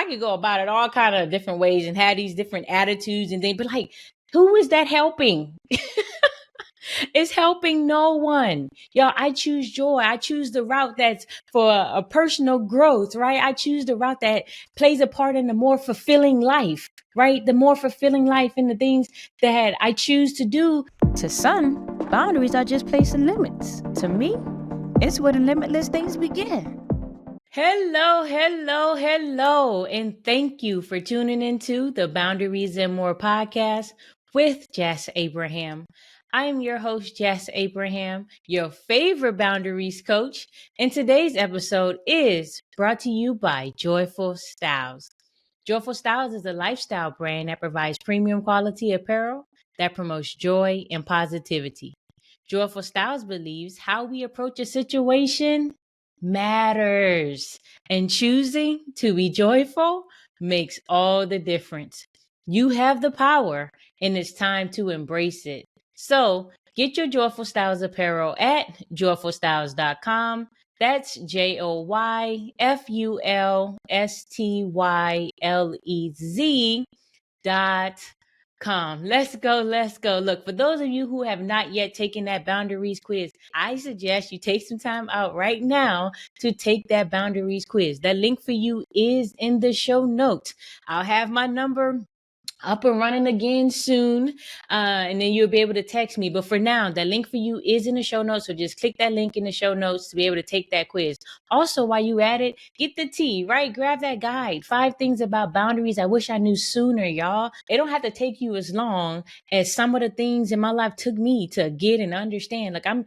I could go about it all kind of different ways and have these different attitudes and things, but like, who is that helping? It's helping no one. Y'all, I choose joy. I choose the route that's for a personal growth, right? I choose the route that plays a part in the more fulfilling life, right? The more fulfilling life and the things that I choose to do. To some, boundaries are just placing limits. To me, it's where the limitless things begin. Hello, hello, hello. And thank you for tuning into the Boundaries and More podcast with Jess Abraham. I am your host, Jess Abraham, your favorite boundaries coach. And today's episode is brought to you by Joyful Styles. Joyful Styles is a lifestyle brand that provides premium quality apparel that promotes joy and positivity. Joyful Styles believes how we approach a situation matters, and choosing to be joyful makes all the difference. You have the power, and it's time to embrace it. So get your Joyful Styles apparel at joyfulstyles.com. That's JoyfulStylez.com. Let's go. Let's go. Look, for those of you who have not yet taken that boundaries quiz, I suggest you take some time out right now to take that boundaries quiz. That link for you is in the show notes. I'll have my number up and running again soon, and then you'll be able to text me. But for now, that link for you is in the show notes, so just click that link in the show notes to be able to take that quiz. Also, while you at it, get the tea, right? Grab that guide, 5 things about boundaries I wish I knew sooner, y'all. It don't have to take you as long as some of the things in my life took me to get and understand. Like I'm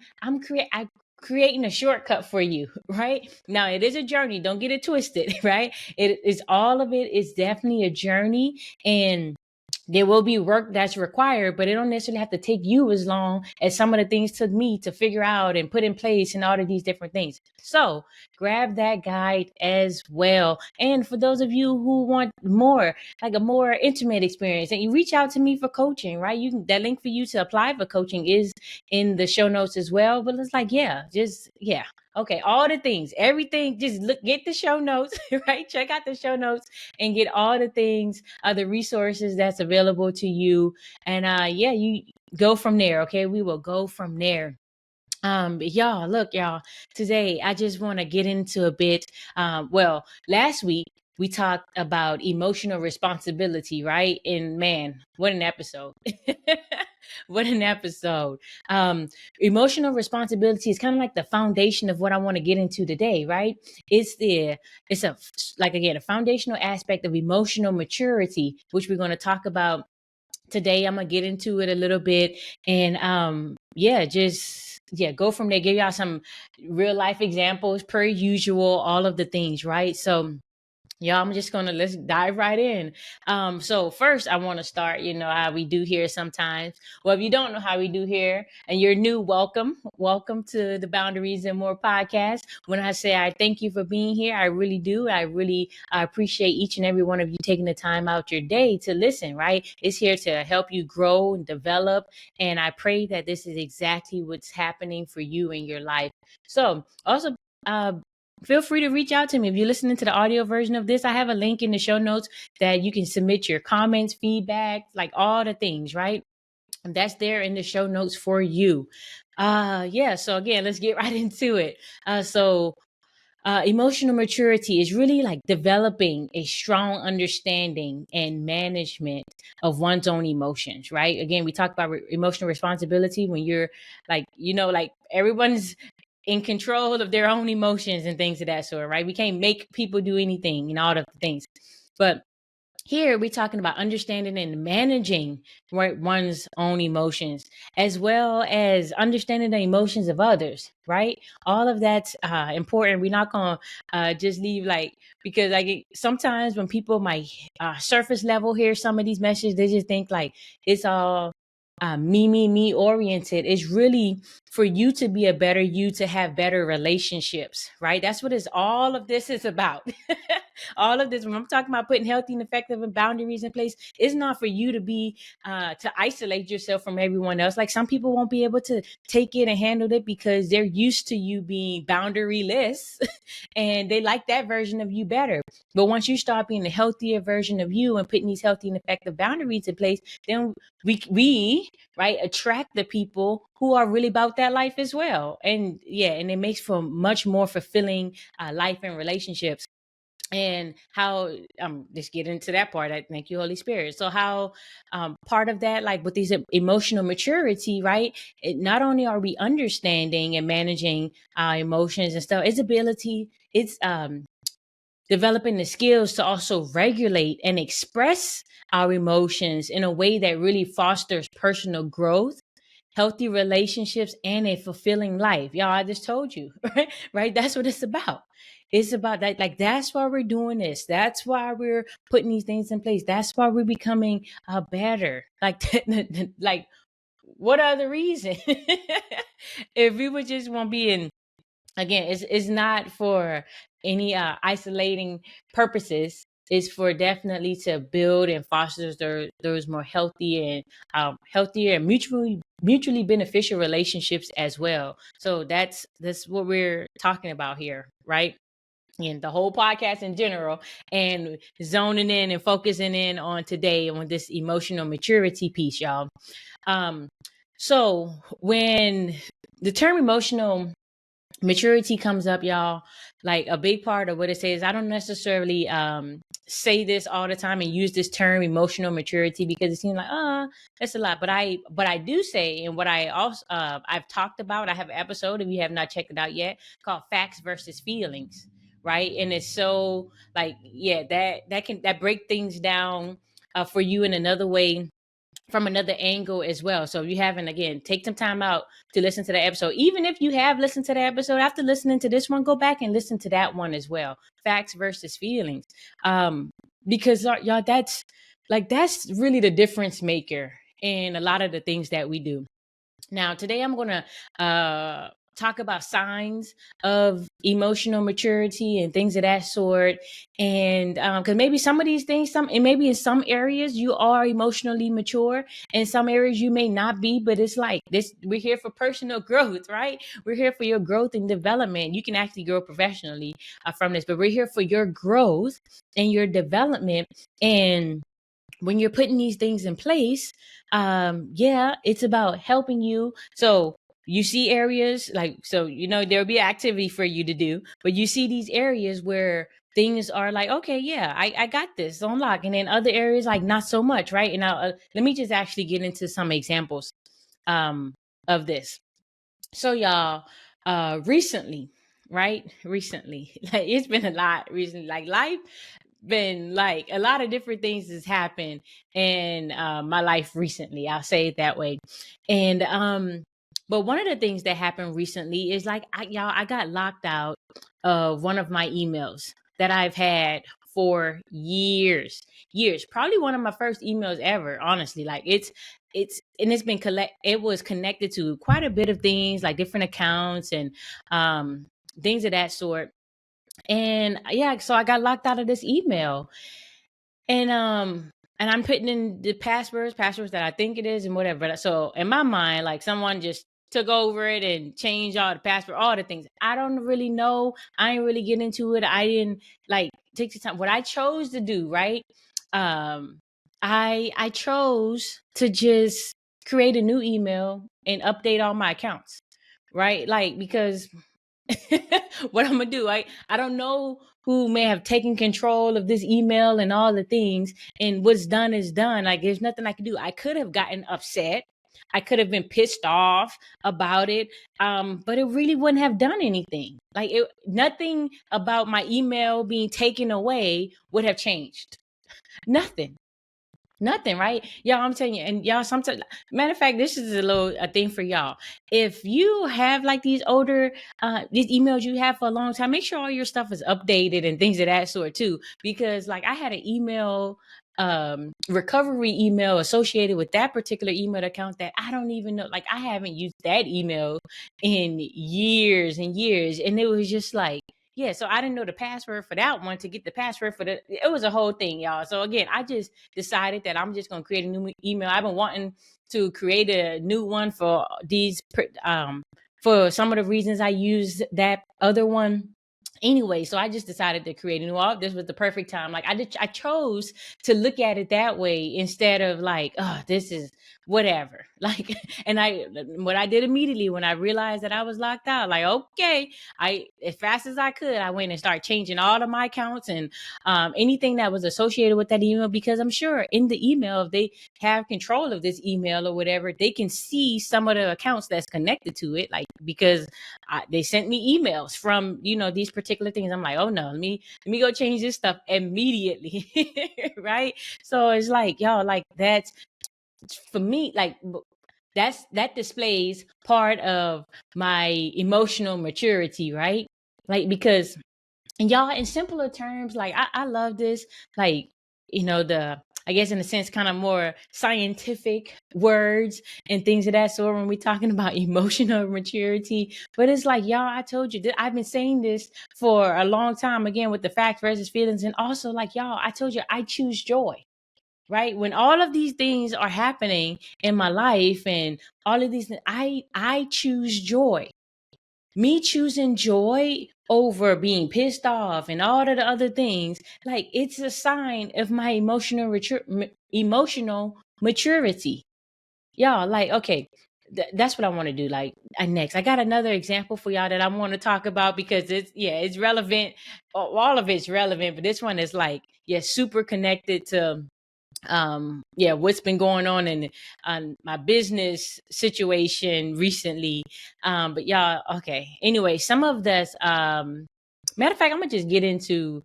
creating a shortcut for you, right? Now, it is a journey. Don't get it twisted, right? It is all of it is definitely a journey, and there will be work that's required, but it don't necessarily have to take you as long as some of the things took me to figure out and put in place and all of these different things. So grab that guide as well. And for those of you who want more, like a more intimate experience, and you reach out to me for coaching, right? That link for you to apply for coaching is in the show notes as well. But it's like, okay, all the things, everything, just get the show notes, right? Check out the show notes and get all the things, the resources that's available to you. And you go from there, okay? We will go from there. Y'all, today I just want to get into a bit. Last week we talked about emotional responsibility, right? And man, what an episode. What an episode. Emotional responsibility is kind of like the foundation of what I want to get into today, right? It's a foundational aspect of emotional maturity, which we're going to talk about today. I'm going to get into it a little bit and go from there, give y'all some real life examples per usual, all of the things, right? So y'all, let's dive right in. So first I want to start, how we do here sometimes. Well, if you don't know how we do here and you're new, welcome to the Boundaries and More podcast. When I say I thank you for being here, I really do. I appreciate each and every one of you taking the time out your day to listen, right? It's here to help you grow and develop. And I pray that this is exactly what's happening for you in your life. So also, feel free to reach out to me. If you're listening to the audio version of this, I have a link in the show notes that you can submit your comments, feedback, like all the things, right? And that's there in the show notes for you. So again, let's get right into it. Emotional maturity is really like developing a strong understanding and management of one's own emotions, right? Again, we talked about emotional responsibility when you're like everyone's in control of their own emotions and things of that sort, right? We can't make people do anything and all of the things. But here we're talking about understanding and managing, right, one's own emotions, as well as understanding the emotions of others, right? All of that's important. We're not going to just leave because sometimes when people might surface level hear some of these messages, they just think like it's all me oriented. Is really for you to be a better you, to have better relationships, right? That's what all of this is about. All of this, when I'm talking about putting healthy and effective and boundaries in place, it's not for you to be to isolate yourself from everyone else. Like some people won't be able to take it and handle it because they're used to you being boundaryless and they like that version of you better. But once you start being a healthier version of you and putting these healthy and effective boundaries in place, then we right attract the people who are really about that life as well. And yeah, and it makes for much more fulfilling life and relationships. And how just get into that part. I thank you, Holy Spirit. So how part of that, like with these emotional maturity, right? Not only are we understanding and managing our emotions and stuff, it's developing the skills to also regulate and express our emotions in a way that really fosters personal growth, healthy relationships, and a fulfilling life. Y'all, I just told you, right? Right? That's what it's about. It's about that. Like, that's why we're doing this. That's why we're putting these things in place. That's why we're becoming better. Like, like, what other reason? If we would just want to be in, again, it's not for any isolating purposes. It's for definitely to build and foster those more healthy and healthier and mutually beneficial relationships as well. So that's what we're talking about here, right? And the whole podcast in general, and zoning in and focusing in on today on this emotional maturity piece, y'all. um so when the term emotional maturity comes up, y'all, like a big part of what it says, I don't necessarily say this all the time and use this term emotional maturity because it seems like that's a lot, but I do say, and what I also I've talked about, I have an episode, if you have not checked it out yet, called facts versus feelings, right? And it's so like, yeah, that break things down for you in another way, from another angle as well. So if you haven't, again, take some time out to listen to the episode. Even if you have listened to the episode after listening to this one, go back and listen to that one as well. Facts versus feelings. Because y'all, that's really the difference maker in a lot of the things that we do. Now, today I'm going to talk about signs of emotional maturity and things of that sort. And because maybe some of these things, and maybe in some areas you are emotionally mature, in some areas you may not be, but it's like this, we're here for personal growth, right? We're here for your growth and development. You can actually grow professionally from this, but we're here for your growth and your development. And when you're putting these things in place, it's about helping you. So you see areas like, so there'll be activity for you to do, but you see these areas where things are like, okay, yeah, I got this on lock, and then other areas like not so much, right? And now let me just actually get into some examples of this. So y'all, recently, right? Recently, like it's been a lot recently, like life been like a lot of different things has happened in my life recently. I'll say it that way. And but one of the things that happened recently is like I got locked out of one of my emails that I've had for years. Probably one of my first emails ever, honestly. Like it was connected to quite a bit of things, like different accounts and things of that sort. And yeah, so I got locked out of this email. And I'm putting in the passwords that I think it is and whatever. But so in my mind, like someone just took over it and changed all the password, all the things. I don't really know. I ain't really get into it. I didn't like take the time. What I chose to do, right? I chose to just create a new email and update all my accounts, right? Like, because what I'm gonna do, I don't know who may have taken control of this email and all the things, and what's done is done. Like, there's nothing I can do. I could have gotten upset, I could have been pissed off about it, but it really wouldn't have done anything. Like, nothing about my email being taken away would have changed. Nothing, right? Y'all, I'm telling you, and y'all, sometimes, matter of fact, this is a thing for y'all. If you have like these older, these emails you have for a long time, make sure all your stuff is updated and things of that sort too. Because like I had an email, recovery email associated with that particular email account that I don't even know. Like I haven't used that email in years and years. And it was just like, Yeah, so I didn't know the password for that one. To get the password for it was a whole thing, y'all. So again, I just decided that I'm just gonna create a new email. I've been wanting to create a new one for these for some of the reasons I used that other one anyway. So I just decided to create a new one. This was the perfect time. Like I chose to look at it that way instead of like, oh, this is whatever. Like, and what I did immediately when I realized that I was locked out, like, okay, I as fast as I could, I went and started changing all of my accounts and anything that was associated with that email, because I'm sure in the email, if they have control of this email or whatever, they can see some of the accounts that's connected to it, like because they sent me emails from these particular things. I'm like, oh no, let me go change this stuff immediately. Right? So it's like, y'all, like that's for me, like that displays part of my emotional maturity, right? Like, because, and y'all, in simpler terms, like I love this, like, the, I guess in a sense, kind of more scientific words and things of that sort when we're talking about emotional maturity. But it's like, y'all, I told you that I've been saying this for a long time, again, with the facts versus feelings. And also, like, y'all, I told you I choose joy. Right? When all of these things are happening in my life and all of these, I choose joy. Me choosing joy over being pissed off and all of the other things, like, it's a sign of my emotional maturity. Y'all, like, okay, that's what I want to do. Like, next, I got another example for y'all that I want to talk about, because it's relevant. All of it's relevant, but this one is like, super connected to what's been going on in my business situation recently. But y'all, okay, anyway, some of this, matter of fact, I'm gonna just get into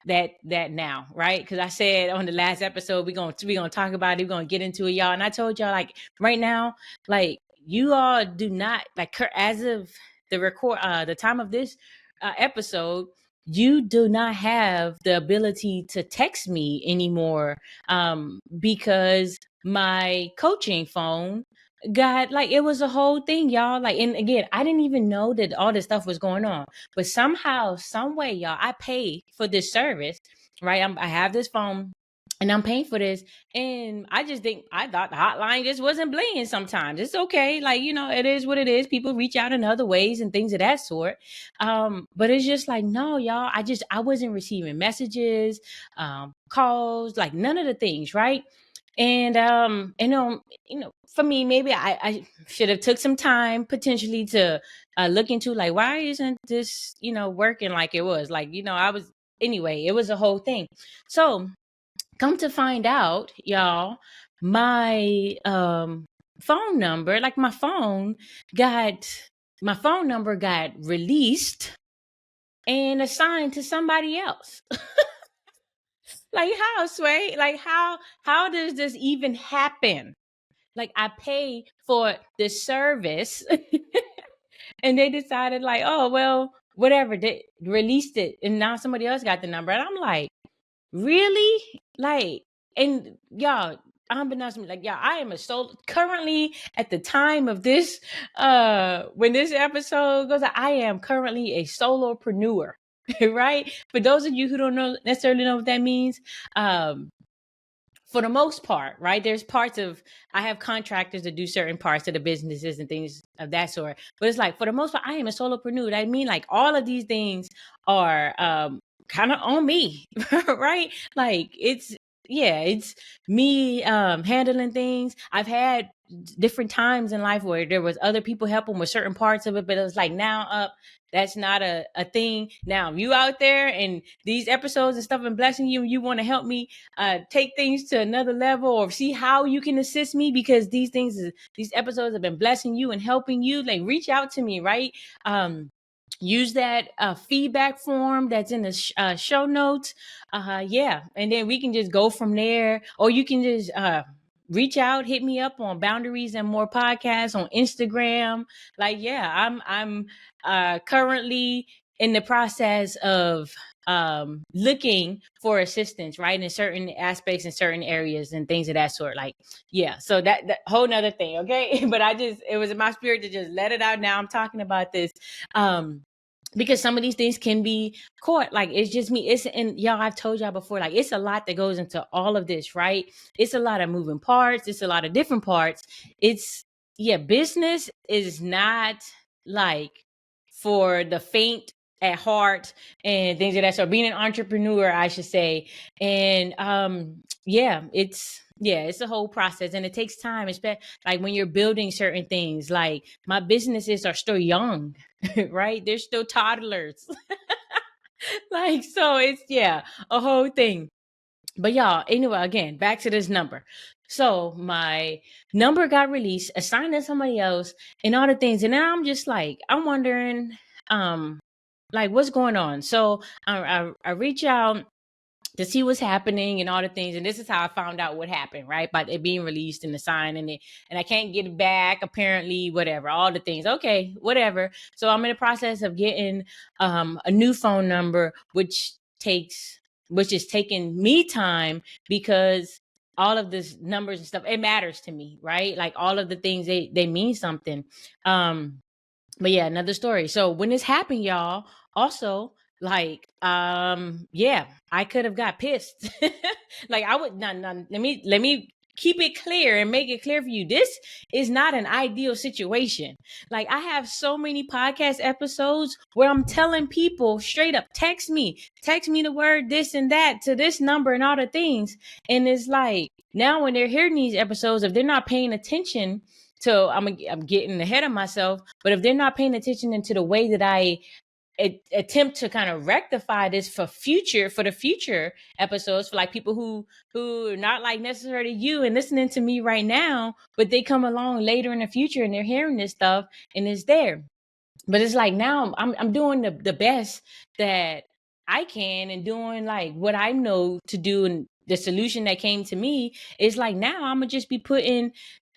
that now, right? Because I said on the last episode we're gonna talk about it, we're gonna get into it, y'all. And I told y'all, like, right now, like, you all do not, like, as of the time of this episode, you do not have the ability to text me anymore, because my coaching phone got, like, it was a whole thing, y'all. Like, and again, I didn't even know that all this stuff was going on, but somehow, some way, y'all, I pay for this service, right? I have this phone and I'm paying for this, and I thought the hotline just wasn't blinging. Sometimes it's okay, like, it is what it is. People reach out in other ways and things of that sort. But it's just like, no, y'all, I wasn't receiving messages, calls, like none of the things, right? And for me, maybe I should have took some time potentially to look into, like, why isn't this working like it was, like, I was, anyway, it was a whole thing. So come to find out, y'all, my phone number, like my phone number got released and assigned to somebody else. Like, how, Sway? Like, how does this even happen? Like, I pay for the service and they decided, like, oh, well, whatever, they released it and now somebody else got the number. And I'm like, really? Like, and y'all, unbeknownst to me, like, y'all, I am currently, at the time of this, when this episode goes out, I am currently a solopreneur. Right? For those of you who don't necessarily know what that means, for the most part, right? There's parts of, I have contractors that do certain parts of the businesses and things of that sort. But it's like, for the most part, I am a solopreneur. I mean, like, all of these things are kind of on me, right? Like, it's me handling things. I've had different times in life where there was other people helping with certain parts of it, but it was like, now that's not a thing. Now you out there and these episodes and stuff and blessing you, and you want to help me take things to another level, or see how you can assist me, because these episodes have been blessing you and helping you, like, reach out to me, right? Use that feedback form that's in the show notes. And then we can just go from there, or you can just reach out, hit me up on Boundaries and More Podcasts on Instagram. Like, I'm currently in the process of looking for assistance, right, in certain aspects, in certain areas and things of that sort. Like, so that whole nother thing, okay. But it was in my spirit to just let it out. Now I'm talking about this. because some of these things can be caught. Like, it's just me. It's, and y'all, I've told y'all before, like, it's a lot that goes into all of this, right? It's a lot of moving parts. It's a lot of different parts. It's, yeah, business is not like for the faint at heart and things of that sort. Being an entrepreneur, I should say. And it's a whole process, and it takes time, especially like when you're building certain things. Like, my businesses are still young, right? They're still toddlers. Like, so it's, yeah, a whole thing. But y'all, anyway, again, back to this number. So my number got released, assigned to somebody else, and all the things. And now I'm just like, I'm wondering, um, like, what's going on? So I reach out to see what's happening and all the things. And this is how I found out what happened, right? By it being released and assigned, and I can't get it back, apparently, whatever, all the things. Okay, whatever. So I'm in the process of getting a new phone number, which is taking me time, because all of this numbers and stuff, it matters to me, right? Like, all of the things, they mean something. But yeah, another story. So when this happened, y'all, also, like, yeah, I could have got pissed. Like, I would not, let me keep it clear and make it clear for you. This is not an ideal situation. Like, I have so many podcast episodes where I'm telling people straight up, text me the word this and that to this number and all the things. And it's like, now when they're hearing these episodes, if they're not paying attention, so I'm getting ahead of myself, but if they're not paying attention into the way that I attempt to kind of rectify this for the future episodes, for like people who are not like necessarily you and listening to me right now, but they come along later in the future and they're hearing this stuff and it's there. But it's like, now I'm doing the best that I can, and doing like what I know to do, and the solution that came to me is like, now I'm gonna just be putting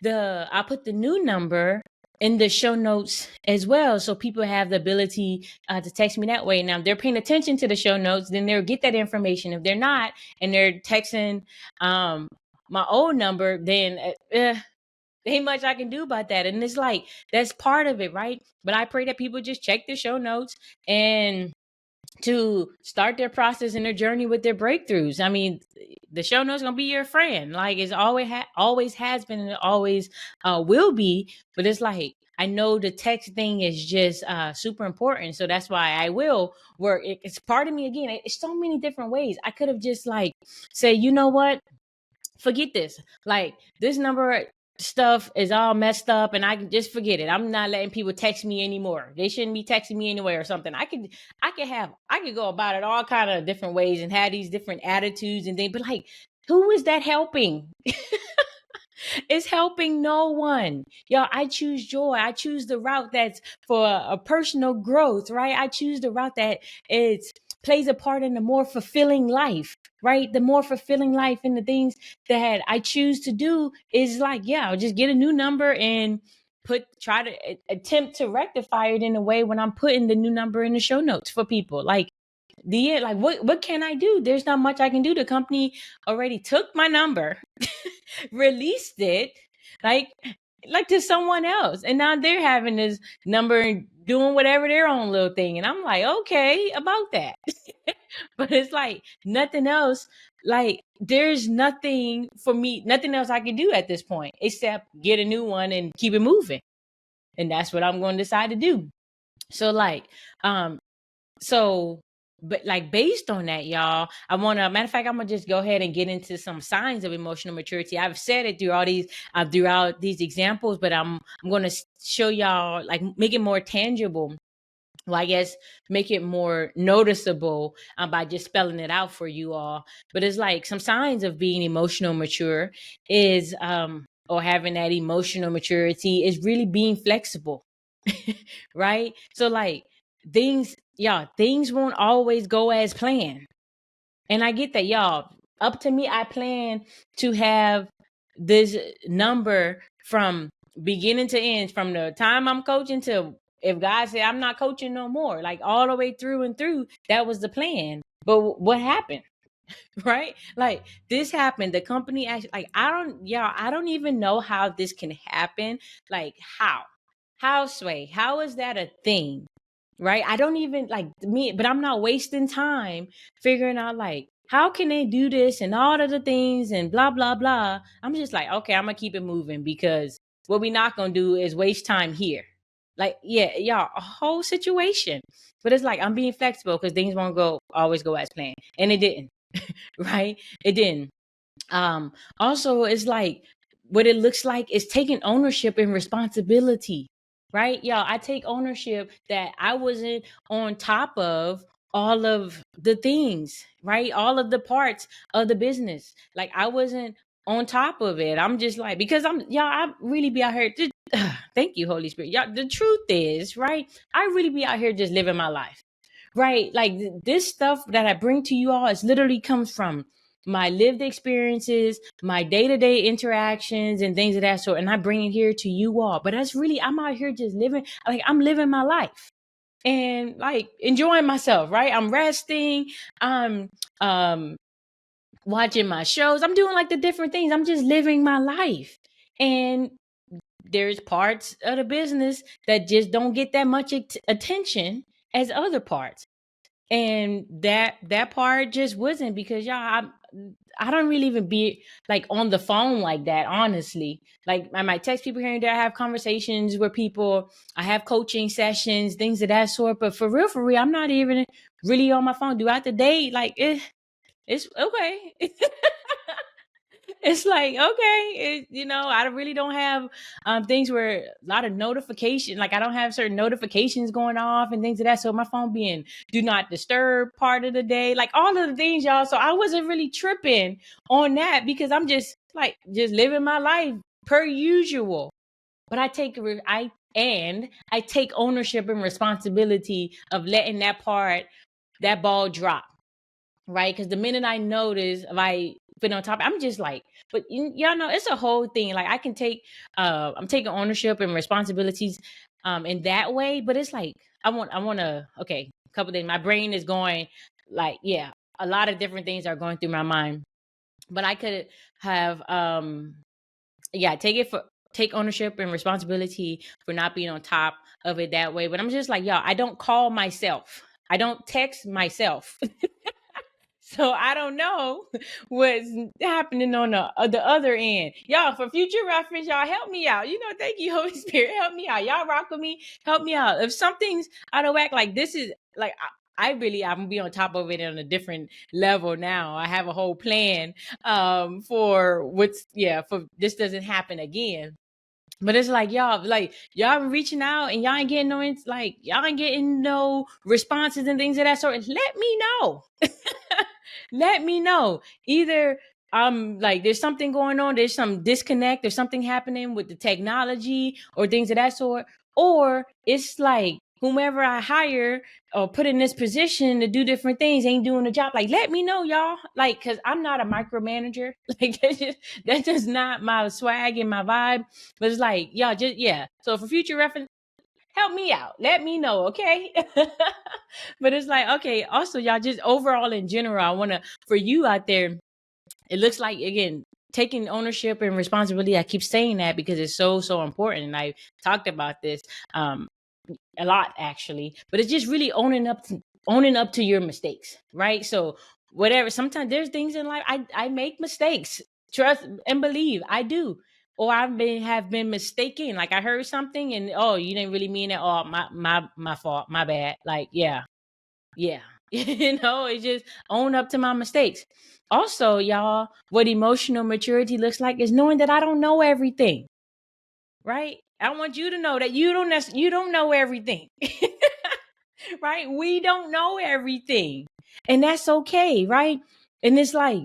I'll put the new number in the show notes as well, so people have the ability to text me that way. Now, if they're paying attention to the show notes, then they'll get that information. If they're not, and they're texting my old number, then ain't much I can do about that. And it's like, that's part of it, right? But I pray that people just check the show notes and to start their process and their journey with their breakthroughs. I mean, the show notes gonna be your friend. Like, it's always has been, and it always will be. But it's like, I know the text thing is just super important, so that's why I will work. It's part of me. Again, it's so many different ways. I could have just like say, you know what, forget this. Like, this number stuff is all messed up, and I can just forget it. I'm not letting people text me anymore. They shouldn't be texting me anyway, or something. I could go about it all kind of different ways and have these different attitudes and things. But like, who is that helping? It's helping no one. Y'all, I choose joy. I choose the route that's for a personal growth, right? I choose the route that it plays a part in the more fulfilling life, right? The more fulfilling life, and the things that I choose to do is like, yeah, I'll just get a new number and try to attempt to rectify it in a way when I'm putting the new number in the show notes for people. Like, what can I do? There's not much I can do. The company already took my number, released it, like to someone else, and now they're having this number and doing whatever their own little thing. And I'm like, okay about that. But it's like, nothing else. Like, there's nothing for me, nothing else I can do at this point except get a new one and keep it moving. And that's what I'm going to decide to do. So like, so, but like, based on that, y'all, matter of fact, I'm gonna just go ahead and get into some signs of emotional maturity. I've said it throughout these examples, but I'm going to show y'all, like, make it more tangible. Well, I guess make it more noticeable by just spelling it out for you all. But it's like, some signs of being emotional mature is, or having that emotional maturity, is really being flexible. Right? So like, things won't always go as planned. And I get that, y'all. Up to me, I plan to have this number from beginning to end, from the time I'm coaching to if God said I'm not coaching no more, like all the way through and through. That was the plan. But what happened? Right? Like, this happened. The company actually, like, I don't even know how this can happen. Like, how Sway, how is that a thing? right? I don't even like me, but I'm not wasting time figuring out like how can they do this and all of the things and blah blah blah. I'm just like, okay, I'm gonna keep it moving because what we not gonna do is waste time here. Like, yeah, y'all, a whole situation. But it's like I'm being flexible because things won't always go as planned. And it didn't, right? It didn't. Um, Also, it's like what it looks like is taking ownership and responsibility, right? Y'all, I take ownership that I wasn't on top of all of the things, right? All of the parts of the business. Like I wasn't on top of it. I'm just like, because y'all, I really be out here. Thank you, Holy Spirit. Y'all, the truth is, right? I really be out here just living my life, right? Like this stuff that I bring to you all is literally comes from my lived experiences, my day-to-day interactions and things of that sort. And I bring it here to you all. But that's really, I'm out here just living, like I'm living my life and like enjoying myself, right? I'm resting. I'm watching my shows. I'm doing like the different things. I'm just living my life. And there's parts of the business that just don't get that much attention as other parts, and that part just wasn't because y'all, I don't really even be like on the phone like that, honestly. Like I might text people here and there, I have conversations with people, I have coaching sessions, things of that sort, but for real, I'm not even really on my phone throughout the day. Like it's okay. It's like okay, I really don't have things where a lot of notification, like I don't have certain notifications going off and things of that, so my phone being do not disturb part of the day, like all of the things, y'all. So I wasn't really tripping on that because I'm just like just living my life per usual. But I take ownership and responsibility of letting that ball drop, right? Because the minute I notice if I been on top, I'm just like, but y'all know it's a whole thing. Like I can I'm taking ownership and responsibilities, in that way. But it's like I want to. Okay, a couple things. My brain is going, like, yeah, a lot of different things are going through my mind. But I could have, yeah, take ownership and responsibility for not being on top of it that way. But I'm just like, y'all, I don't call myself. I don't text myself. So I don't know what's happening on the other end. Y'all, for future reference, y'all help me out. Thank you, Holy Spirit. Help me out. Y'all rock with me. Help me out. If something's out of whack, like this is like I'm gonna be on top of it on a different level now. I have a whole plan for this doesn't happen again. But it's like y'all reaching out and y'all ain't getting y'all ain't getting no responses and things of that sort. Let me know. Let me know. Either like there's something going on, there's some disconnect, there's something happening with the technology or things of that sort, or it's like whomever I hire or put in this position to do different things ain't doing the job. Like, let me know, y'all. Like, cause I'm not a micromanager. Like that's just not my swag and my vibe. But it's like, y'all just yeah. So for future reference, help me out. Let me know, okay? But it's like, okay, also y'all just overall in general, I wanna for you out there, it looks like again, taking ownership and responsibility. I keep saying that because it's so important. And I talked about this a lot actually, but it's just really owning up to your mistakes, right? So whatever, sometimes there's things in life I make mistakes. Trust and believe I do. Or have been mistaken. Like I heard something and oh, you didn't really mean it. Oh, my fault, my bad. Like, yeah. It's just own up to my mistakes. Also, y'all, what emotional maturity looks like is knowing that I don't know everything, right? I want you to know that you don't know everything. Right? We don't know everything. And that's okay, right? And it's like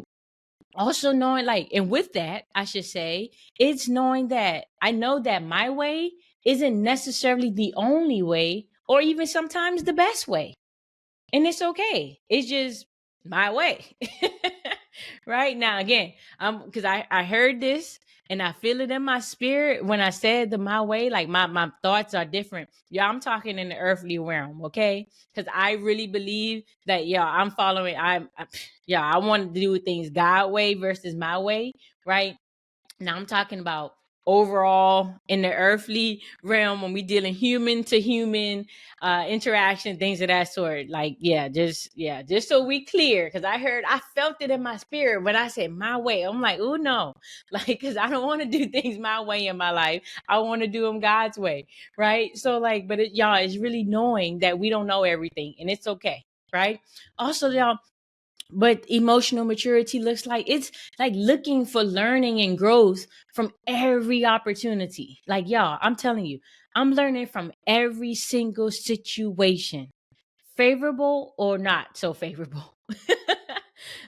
also knowing and with that, I should say, it's knowing that I know that my way isn't necessarily the only way or even sometimes the best way. And it's okay. It's just my way. Right now, again, because I heard this and I feel it in my spirit when I said my way, like my thoughts are different. Yeah, I'm talking in the earthly realm, okay? Because I really believe that, yeah, I'm following. Yeah, I want to do things God way versus my way, right? Now I'm talking about overall in the earthly realm when we dealing human to human interaction, things of that sort. Like, just so we clear, because I felt it in my spirit when I said my way. I'm like, oh no, like, because I don't want to do things my way in my life. I want to do them God's way, right? So like, but y'all, it's really knowing that we don't know everything, and it's okay, right? Also, y'all, but emotional maturity looks like, it's like looking for learning and growth from every opportunity. Like, y'all, I'm telling you, I'm learning from every single situation, favorable or not so favorable.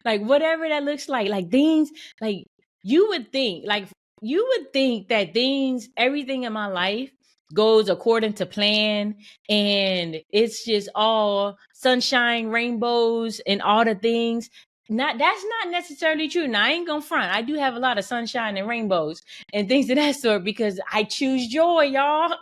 Like, whatever that looks like things, like, you would think, like, you would think that things, everything in my life goes according to plan, and it's just all sunshine, rainbows, and all the things. Not That's not necessarily true. Now, I ain't gonna front, I do have a lot of sunshine and rainbows and things of that sort, because I choose joy, y'all.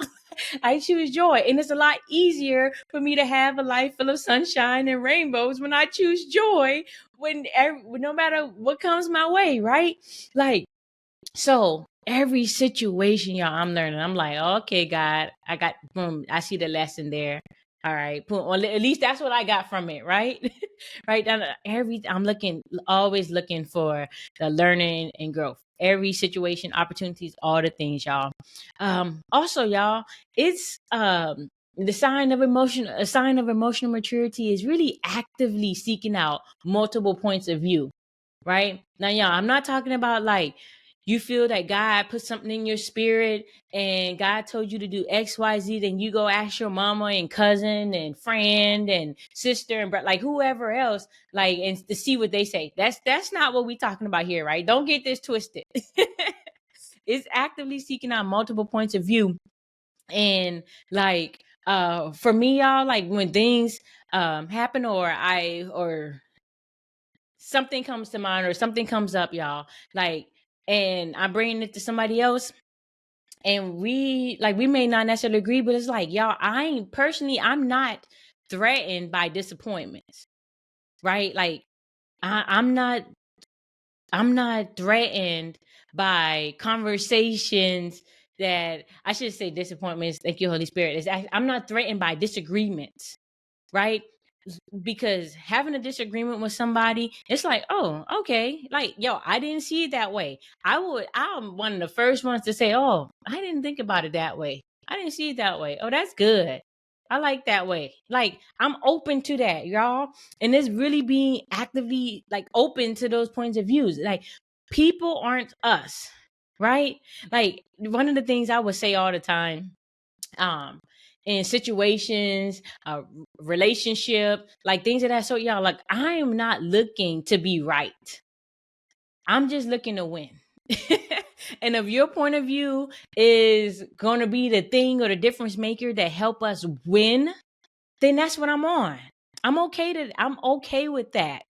I choose joy. And it's a lot easier for me to have a life full of sunshine and rainbows when I choose joy, no matter what comes my way, right? Like, so every situation, y'all, I'm learning. I'm like, okay, God, I got, boom, I see the lesson there. All right, boom. Well, at least that's what I got from it, right? Right. I'm always looking for the learning and growth. Every situation, opportunities, all the things, y'all. Also, y'all, it's a sign of emotional maturity is really actively seeking out multiple points of view, right? Now, y'all, I'm not talking about like you feel that God put something in your spirit and God told you to do XYZ, then you go ask your mama and cousin and friend and sister and like whoever else, like, and to see what they say. That's not what we talking about here, right? Don't get this twisted. It's actively seeking out multiple points of view. And like, for me, y'all, like when things happen, or something comes to mind, or something comes up, y'all, like, and I'm bringing it to somebody else, and we may not necessarily agree, but it's like, y'all, I'm not threatened by disappointments, right? Like, I'm not threatened by conversations that, I should say disappointments. Thank you, Holy Spirit. I'm not threatened by disagreements, right? Because having a disagreement with somebody, it's like, oh, okay, like, yo, I didn't see it that way. I'm one of the first ones to say, oh, I didn't think about it that way. I didn't see it that way. Oh, that's good. I like that way. Like, I'm open to that, y'all. And it's really being actively like open to those points of views. Like, people aren't us, right? Like, one of the things I would say all the time, um in situations, relationship, like things of that sort, y'all, like, I am not looking to be right. I'm just looking to win. And if your point of view is going to be the thing or the difference maker that help us win, then that's what I'm on. I'm okay with that.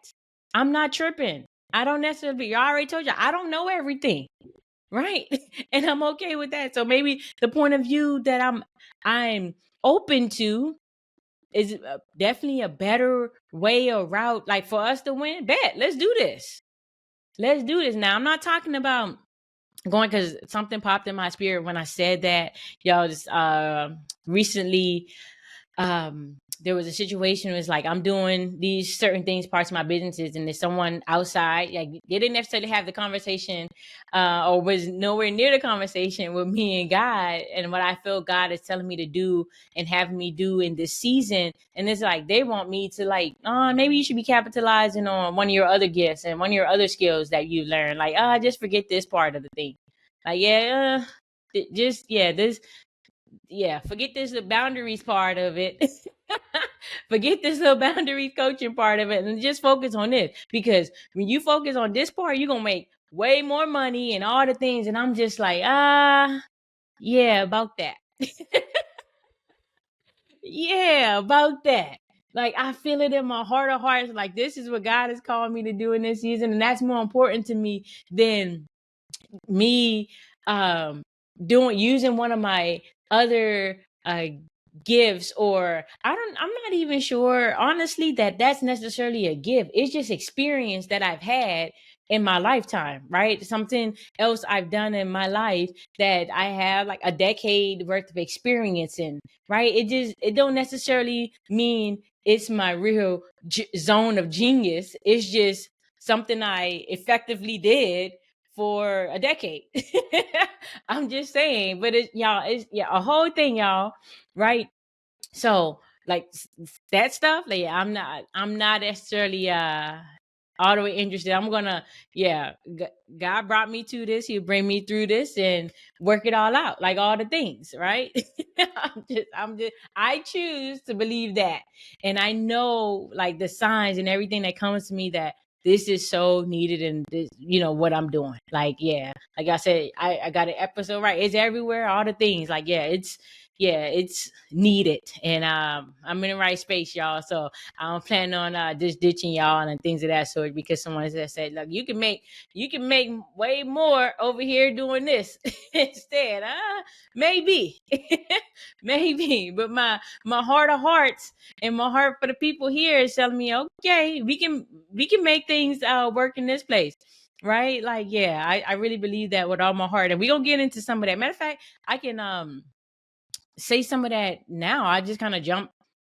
I'm not tripping. I don't necessarily, I already told you, I don't know everything. Right. And I'm okay with that. So maybe the point of view that I'm open to is definitely a better way or route, like, for us to win. Bet, let's do this. Let's do this. Now, I'm not talking about going, because something popped in my spirit when I said that, y'all. Just recently, there was a situation. It was like, I'm doing these certain things, parts of my businesses, and there's someone outside, like, they didn't necessarily have the conversation, or was nowhere near the conversation with me and God, and what I feel God is telling me to do and having me do in this season. And it's like, they want me to, like, maybe you should be capitalizing on one of your other gifts and one of your other skills that you learned. Like, just forget this part of the thing. Like, forget this the boundaries part of it. Forget this little boundaries coaching part of it, and just focus on this. Because when you focus on this part, you're gonna make way more money and all the things. And I'm just like, yeah, about that. Yeah, about that. Like, I feel it in my heart of hearts. Like, this is what God has called me to do in this season, and that's more important to me than me using one of my other gifts. Or I'm not even sure, honestly, that that's necessarily a gift. It's just experience that I've had in my lifetime, right? Something else I've done in my life that I have like a decade worth of experience in, right? It don't necessarily mean it's my real zone of genius. It's just something I effectively did for a decade. I'm just saying, but it's a whole thing, y'all, right? So like that stuff, like I'm not necessarily all the way interested. I'm gonna, yeah, God brought me to this. He'll bring me through this and work it all out, like all the things, right? I choose to believe that, and I know like the signs and everything that comes to me that this is so needed and this, what I'm doing. Like, yeah, like I said, I got an episode right. It's everywhere. All the things, like, it's needed, and I'm in the right space, y'all. So I'm planning on just ditching y'all and things of that sort, because someone has said, look, you can make way more over here doing this instead. Maybe. Maybe, but my heart of hearts and my heart for the people here is telling me, okay, we can make things work in this place, right? Like, yeah, I really believe that with all my heart, and we gonna get into some of that. Matter of fact, I can say some of that now. I just kind of jump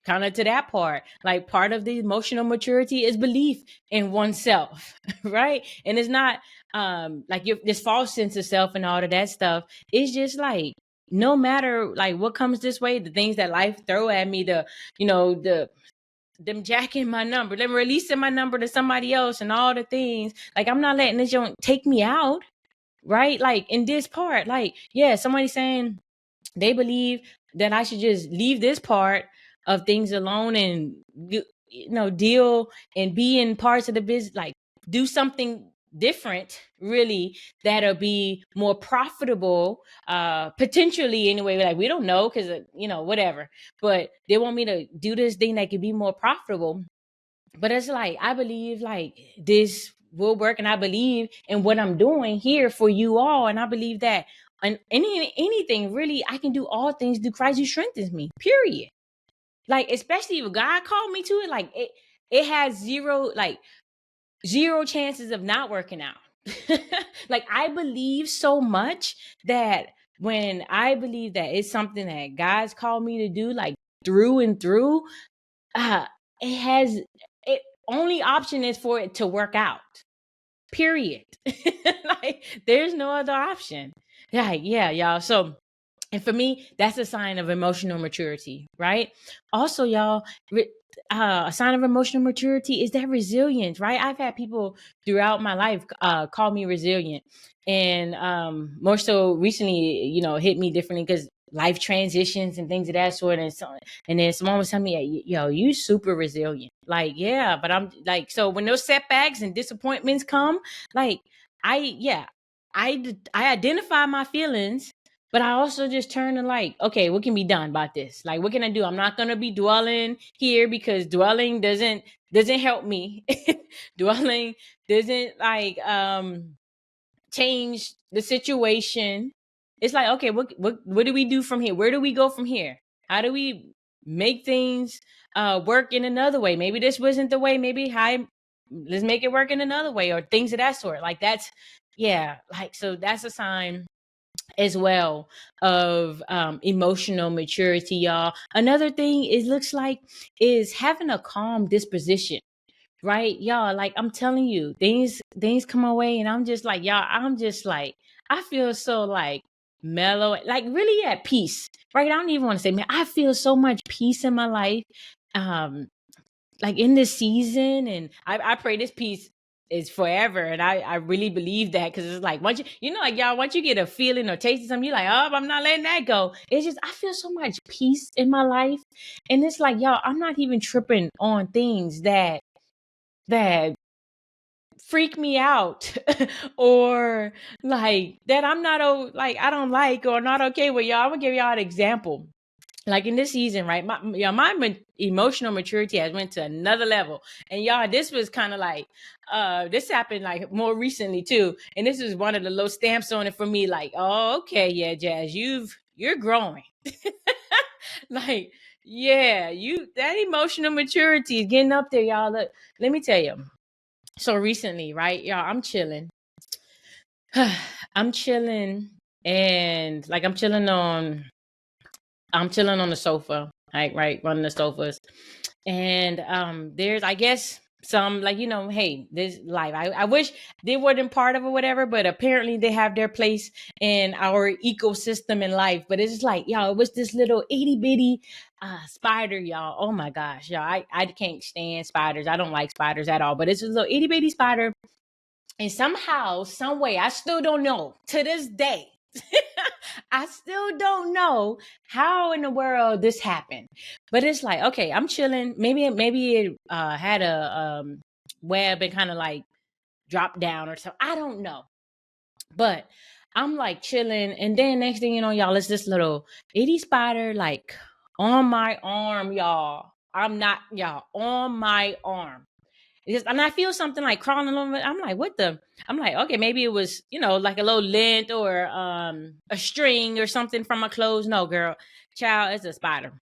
to that part. Like, part of the emotional maturity is belief in oneself, right? And it's not like this false sense of self and all of that stuff. It's just like, no matter like what comes this way, the things that life throw at me, them jacking my number, them releasing my number to somebody else and all the things, like, I'm not letting this joint take me out, right? Like, in this part, like, yeah, somebody saying they believe that I should just leave this part of things alone and deal and be in parts of the business, like do something different, really, that'll be more profitable, potentially, anyway. Like, we don't know, because whatever, but they want me to do this thing that could be more profitable. But it's like, I believe like this will work, and I believe in what I'm doing here for you all, and I believe that on anything, really, I can do all things through Christ who strengthens me, period. Like, especially if God called me to it, like, it has zero chances of not working out. Like, I believe so much that when I believe that it's something that God's called me to do, like, through and through, it has it only option is for it to work out, period. Like, there's no other option. Yeah, y'all. So, and for me, that's a sign of emotional maturity, right? Also, y'all, a sign of emotional maturity is that resilience, right? I've had people throughout my life call me resilient, and more so recently, hit me differently because life transitions and things of that sort. And then someone was telling me, yo, you super resilient. Like, yeah, but I'm like, so when those setbacks and disappointments come, like, I identify my feelings, but I also just turn and like, okay, what can be done about this? Like, what can I do? I'm not gonna be dwelling here, because dwelling doesn't help me. Dwelling doesn't like change the situation. It's like, okay, what do we do from here? Where do we go from here? How do we make things work in another way? Maybe this wasn't the way. Maybe let's make it work in another way, or things of that sort. Like, that's, yeah, like, so that's a sign as well of emotional maturity, y'all. Another thing is having a calm disposition, right, y'all? Like, I'm telling you, things come away, and I'm just like, y'all, I'm just like, I feel so like mellow, like really at peace, right? I don't even want to say, man, I feel so much peace in my life, um like in this season, and I pray this peace is forever, and I really believe that, because it's like, once like, y'all, once you get a feeling or taste of something, you're like, oh, I'm not letting that go. It's just, I feel so much peace in my life, and it's like, y'all, I'm not even tripping on things that freak me out, or like that I'm not like I don't like or not okay with. Y'all, I'm gonna give y'all an example. Like, in this season, right, my emotional maturity has went to another level. And y'all, this was kind of like this happened like more recently too, and this is one of the low stamps on it for me. Like, oh, okay, yeah, Jazz, you're growing. Like, yeah, that emotional maturity is getting up there, y'all. Look, let me tell you, So recently, right, y'all, I'm chilling. I'm chilling and like I'm chilling on the sofa, right, one of the sofas. And there's, I guess, some like, hey, this life. I wish they weren't part of it, whatever, but apparently they have their place in our ecosystem in life. But it's just like, y'all, it was this little itty bitty spider, y'all. Oh my gosh, y'all. I can't stand spiders. I don't like spiders at all. But it's a little itty bitty spider. And somehow, some way, I still don't know to this day. I still don't know how in the world this happened. But it's like, okay, I'm chilling. Maybe it had a web and kind of like dropped down or something. I don't know. But I'm like chilling, and then next thing you know, y'all, it's this little itty spider like on my arm, y'all. I'm not, y'all, on my arm. And I feel something like crawling along. I'm like, what the? I'm like, okay, maybe it was, like a little lint or a string or something from my clothes. No, girl, child, it's a spider,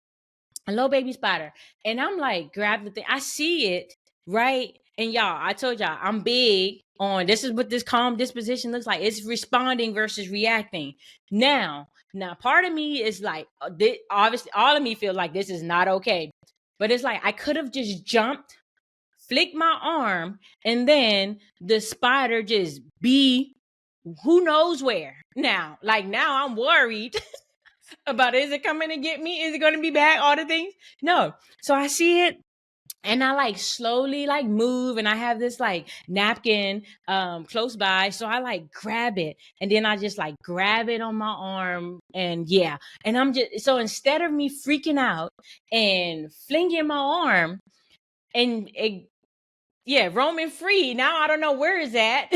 a little baby spider. And I'm like, grab the thing. I see it, right? And y'all, I told y'all, I'm big on this is what this calm disposition looks like. It's responding versus reacting. Now, part of me is like, obviously, all of me feels like this is not okay. But it's like I could have just jumped, flick my arm, and then the spider just be who knows where. Now I'm worried about, is it coming to get me? Is it going to be back? All the things. No. So I see it, and I like slowly like move, and I have this like napkin close by, so I like grab it, and then I just like grab it on my arm, and yeah. And I'm just, so instead of me freaking out and flinging my arm and roaming free. Now I don't know where is that.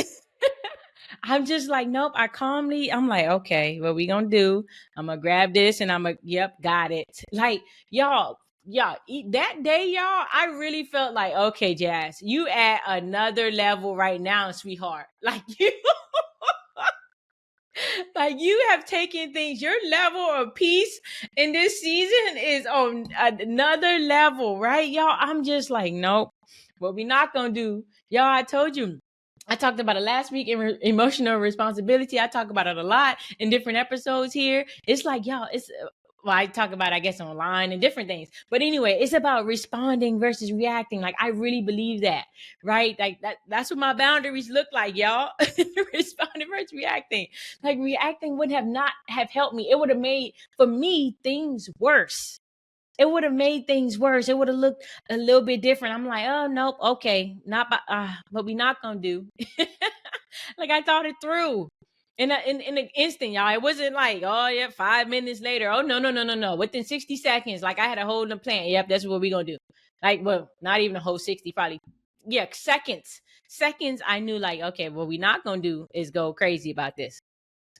I'm just like, nope. I'm like, okay, what we gonna do? I'm gonna grab this and yep, got it. Like, y'all, that day, y'all, I really felt like, okay, Jazz, you at another level right now, sweetheart. Like you, like you have taken things. Your level of peace in this season is on another level, right, y'all? I'm just like, nope. What we not gonna do, y'all? I told you. I talked about it last week in emotional responsibility. I talk about it a lot in different episodes here. It's like, y'all, I talk about it, I guess, online and different things. But anyway, it's about responding versus reacting. Like, I really believe that, right? Like that's what my boundaries look like, y'all. Responding versus reacting. Like, reacting would not have helped me. It would have made, for me, things worse. It would have made things worse. It would have looked a little bit different. I'm like, oh nope, okay, not what we not gonna do. Like, I thought it through in an instant, y'all. It wasn't like, oh yeah, 5 minutes later. Oh no. Within 60 seconds, like I had a whole plan. Yep, that's what we gonna do. Like, well, not even a whole 60, probably. Yeah, seconds. Seconds. I knew, like, okay, what we not gonna do is go crazy about this,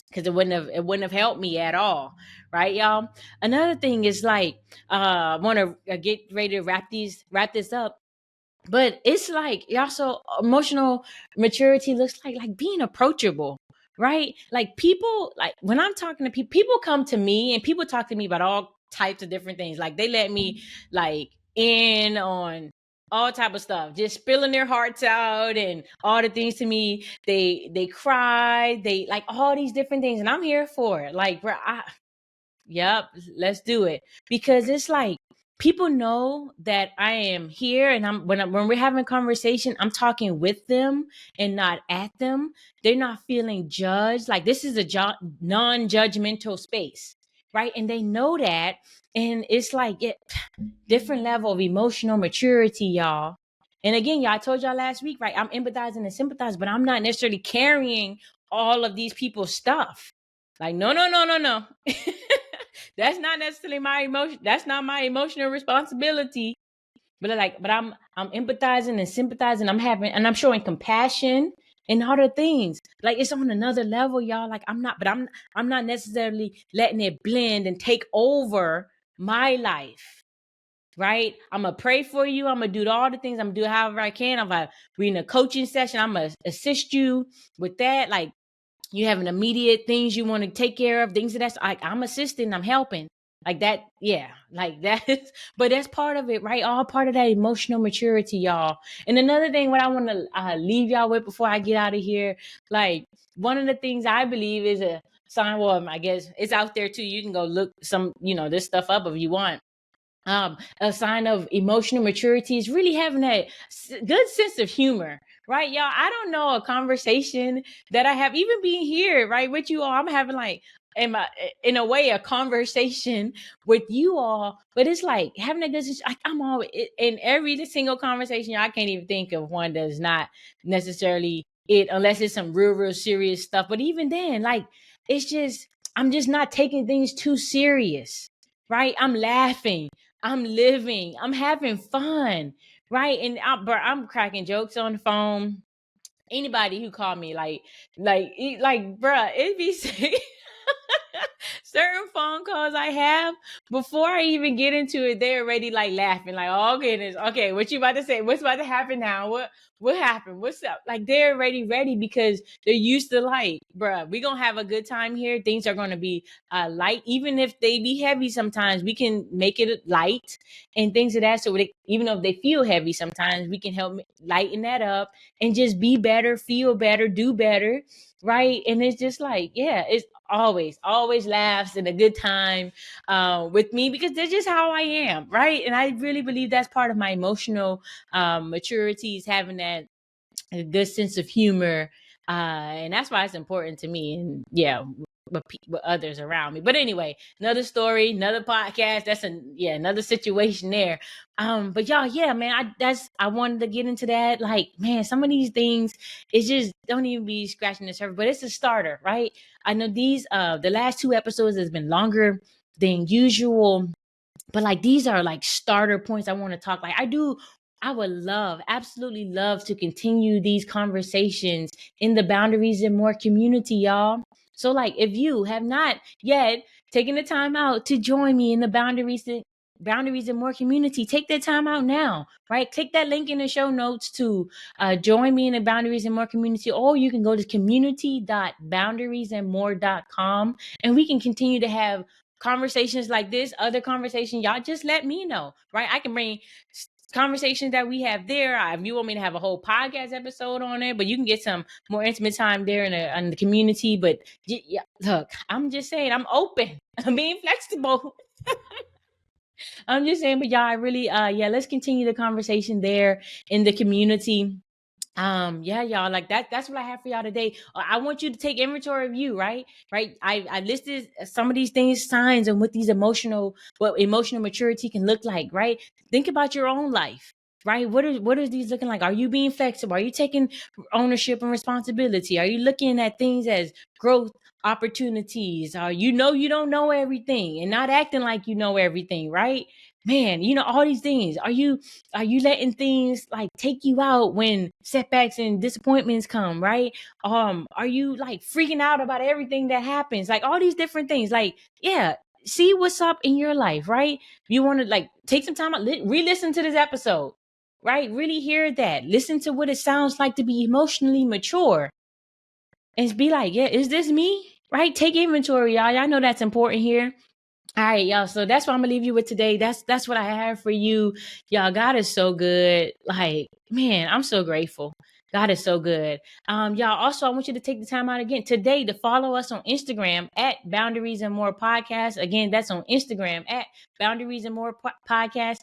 because it wouldn't have helped me at all, right, y'all? Another thing is like, I want to get ready to wrap this up, but it's like, y'all, so emotional maturity looks like being approachable, right? Like, people, like when I'm talking to people come to me and people talk to me about all types of different things. Like, they let me like in on all type of stuff, just spilling their hearts out and all the things to me. They cry, they like all these different things, and I'm here for it. Like, bro, yep, let's do it. Because it's like, people know that I am here, and when we're having a conversation, I'm talking with them and not at them. They're not feeling judged. Like, this is a non-judgmental space, right? And they know that, and it's like different level of emotional maturity, y'all. And again, y'all, I told y'all last week, right? I'm empathizing and sympathizing, but I'm not necessarily carrying all of these people's stuff. Like, no. That's not necessarily my emotion. That's not my emotional responsibility. But I'm empathizing and sympathizing. I'm showing compassion and other things. Like, it's on another level, y'all. Like, I'm not necessarily letting it blend and take over my life. Right? I'm gonna pray for you. I'm gonna do all the things. I'm gonna do however I can. We're in a coaching session. I'm gonna assist you with that. Like, you have an immediate things you want to take care of, things that's like, I'm assisting, I'm helping. Like that, yeah, like that is, but that's part of it, right? All part of that emotional maturity, y'all. And another thing, what I want to leave y'all with before I get out of here, like one of the things I believe is a sign. Well, I guess it's out there too. You can go look some, this stuff up if you want. A sign of emotional maturity is really having that good sense of humor, right, y'all? I don't know a conversation that I have, even being here, right, with you all. I'm having like, in a way, a conversation with you all, but it's like having a good. I'm always in every single conversation. I can't even think of one that's not necessarily it, unless it's some real serious stuff. But even then, like, it's just I'm just not taking things too serious, right? I'm laughing. I'm living. I'm having fun, right? And I'm cracking jokes on the phone. Anybody who called me, bruh, it be certain phone calls I have, before I even get into it, they're already like laughing, like, oh goodness, okay, what you about to say? What's about to happen now? What happened? What's up? Like, they're already ready because they're used to, like, bruh, we gonna have a good time here. Things are gonna be light, even if they be heavy. Sometimes we can make it light and things of that. So even though they feel heavy, sometimes we can help lighten that up and just be better, feel better, do better, right? And it's just like, yeah, it's always laughs and a good time with me, because that's just how I am, right? And I really believe that's part of my emotional maturity, is having that a good sense of humor, and that's why it's important to me. And yeah, with others around me. But anyway, another story, another podcast. That's another situation there. But y'all, yeah, man, I wanted to get into that. Like, man, some of these things, it's just don't even be scratching the surface, but it's a starter, right? I know these the last 2 episodes has been longer than usual, but like these are like starter points I want to talk. I would absolutely love to continue these conversations in the Boundaries and More community, y'all. So like, if you have not yet taken the time out to join me in the Boundaries and More community, take that time out now, right? Click that link in the show notes to join me in the Boundaries and More community, or you can go to community.boundariesandmore.com, and we can continue to have conversations like this, other conversations. Y'all just let me know, right? I can bring conversations that we have there. If you want me to have a whole podcast episode on it, but you can get some more intimate time there in the community. But yeah, look, I'm just saying, I'm open. I'm being flexible. I'm just saying, but y'all, I really, let's continue the conversation there in the community. Yeah, y'all, like that's what I have for y'all today. I want you to take inventory of you, right? I listed some of these things, signs, and what emotional maturity can look like, right? Think about your own life, right? What are these looking like? Are you being flexible? Are you taking ownership and responsibility? Are you looking at things as growth opportunities? Or you don't know everything, and not acting like you know everything, right? Man, all these things. Are you letting things like take you out when setbacks and disappointments come, right? Are you like freaking out about everything that happens? Like all these different things. Like, yeah, see what's up in your life, right? You want to like take some time out, re-listen to this episode, right? Really hear that. Listen to what it sounds like to be emotionally mature. And be like, yeah, is this me? Right? Take inventory, y'all. Y'all know that's important here. All right, y'all. So that's what I'm gonna leave you with today. That's what I have for you. Y'all, God is so good. Like, man, I'm so grateful. God is so good. Y'all, also I want you to take the time out again today to follow us on Instagram at Boundaries and More Podcast. Again, that's on Instagram at Boundaries and More Podcast.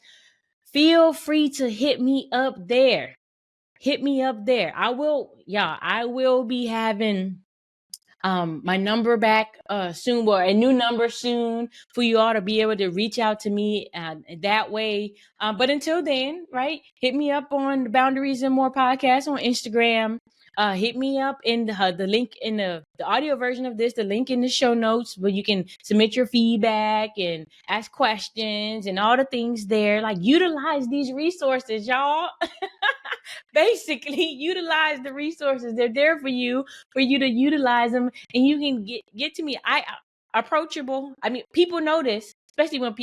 Feel free to hit me up there. Hit me up there. I will be having my number back soon, or a new number soon, for you all to be able to reach out to me that way. But until then, right, hit me up on the Boundaries and More podcast on Instagram. Hit me up in the link in the audio version of this, the link in the show notes, where you can submit your feedback and ask questions and all the things there. Like, utilize these resources, y'all. Basically, utilize the resources. They're there for you to utilize them, and you can get to me. I approachable. I mean, people notice, especially when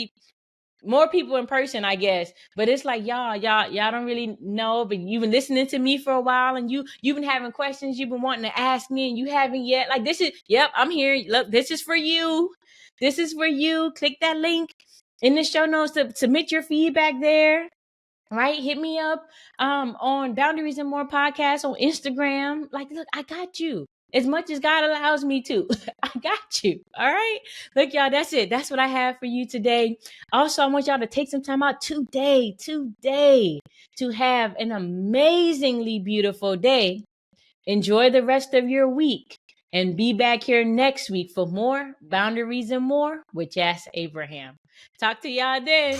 more people in person, I guess. But it's like, y'all don't really know, but you've been listening to me for a while, and you've been having questions you've been wanting to ask me, and you haven't yet. Like, yep, I'm here. Look, this is for you. This is for you. Click that link in the show notes to submit your feedback there. Right? Hit me up on Boundaries and More podcast on Instagram. Like, look, I got you. As much as God allows me to. I got you. All right. Look, y'all, that's it. That's what I have for you today. Also, I want y'all to take some time out today to have an amazingly beautiful day. Enjoy the rest of your week and be back here next week for more Boundaries and More with Jas Abraham. Talk to y'all then.